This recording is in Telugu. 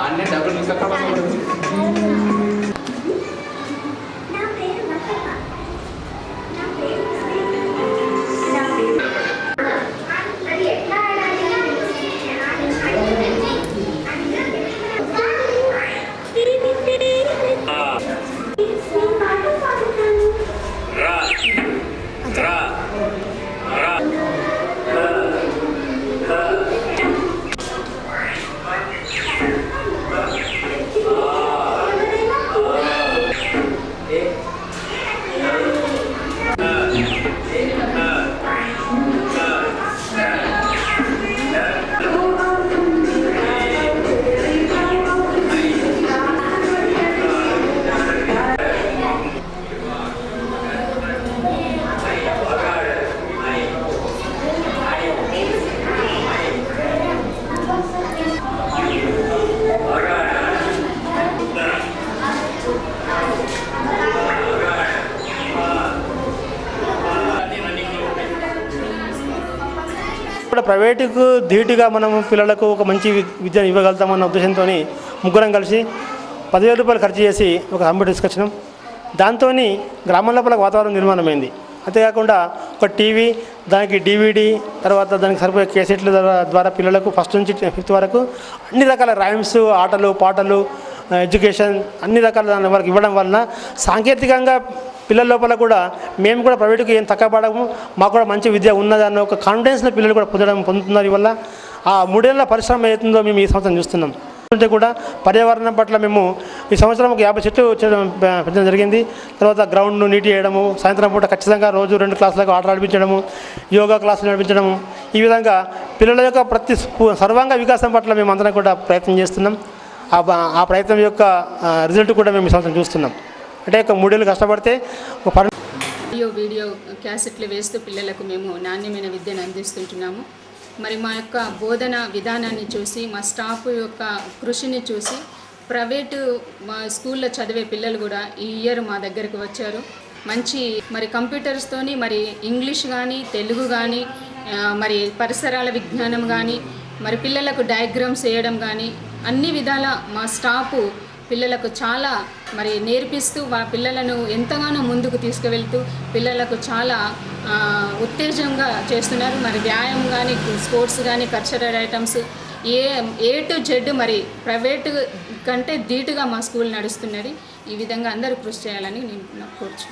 అన్నీ డబ్బులు తీసుకుంటాం. ఇప్పుడు ప్రైవేటుకు ధీటుగా మనం పిల్లలకు ఒక మంచి విద్య ఇవ్వగలుగుతామన్న ఉద్దేశంతో ముగ్గురం కలిసి 10,000 రూపాయలు ఖర్చు చేసి ఒక కంప్యూటర్ తీసుకొచ్చినాం. దాంతో గ్రామం లోపల వాతావరణం నిర్మాణమైంది. అంతేకాకుండా ఒక టీవీ, దానికి DVD, తర్వాత దానికి సరిపోయే కేసెట్ల ద్వారా పిల్లలకు ఫస్ట్ నుంచి 5th వరకు అన్ని రకాల రైమ్స్, ఆటలు, పాటలు, ఎడ్యుకేషన్ అన్ని రకాల దాని వరకు ఇవ్వడం వలన సాంకేతికంగా పిల్లల లోపల కూడా మేము కూడా ప్రైవేటుకి ఏం తక్కువ పడము, మాకు కూడా మంచి విద్య ఉన్నదన్న ఒక కాన్ఫిడెన్స్ని పిల్లలు కూడా పొందుతున్నారు. వల్ల ఆ 3 ఏళ్ళ పరిశ్రమ అవుతుందో మేము ఈ సంవత్సరం చూస్తున్నాం. అంటే కూడా పర్యావరణం పట్ల మేము ఈ సంవత్సరం ఒక 50 చెట్లు పెంచడం జరిగింది. తర్వాత గ్రౌండ్ను నీట్ చేయడము, సాయంత్రం పూట ఖచ్చితంగా రోజు 2 క్లాసులకు ఆటలు నడిపించడము, యోగా క్లాసులు నడిపించడము, ఈ విధంగా పిల్లల యొక్క ప్రతి సర్వాంగ వికాసం పట్ల మేము అందరం కూడా ప్రయత్నం చేస్తున్నాం. ఆ ప్రయత్నం యొక్క రిజల్ట్ కూడా మేము ఈ సంవత్సరం చూస్తున్నాం. అంటే ఒక 3 ఏళ్ళు కష్టపడితే వీడియో క్యాసెట్లు వేస్తూ పిల్లలకు మేము నాణ్యమైన విద్యను అందిస్తుంటున్నాము. మరి మా యొక్క బోధన విధానాన్ని చూసి, మా స్టాఫ్ యొక్క కృషిని చూసి ప్రైవేటు మా స్కూల్లో చదివే పిల్లలు కూడా ఈ ఇయర్ మా దగ్గరకు వచ్చారు. మంచి మరి కంప్యూటర్స్తోని మరి ఇంగ్లీష్ కానీ, తెలుగు కానీ, మరి పరిసరాల విజ్ఞానం కానీ, మరి పిల్లలకు డయాగ్రామ్స్ వేయడం కానీ అన్ని విధాల మా స్టాఫ్ పిల్లలకు చాలా మరి నేర్పిస్తూ పిల్లలను ఎంతగానో ముందుకు తీసుకువెళ్తూ పిల్లలకు చాలా ఉత్తేజంగా చేస్తున్నారు. మరి వ్యాయామం కానీ, స్పోర్ట్స్ కానీ, cultural items A to Z మరి ప్రైవేటు కంటే ధీటుగా మా స్కూల్ నడుస్తున్నది. ఈ విధంగా అందరూ కృషి చేయాలని నేను కోరుచున్నాను.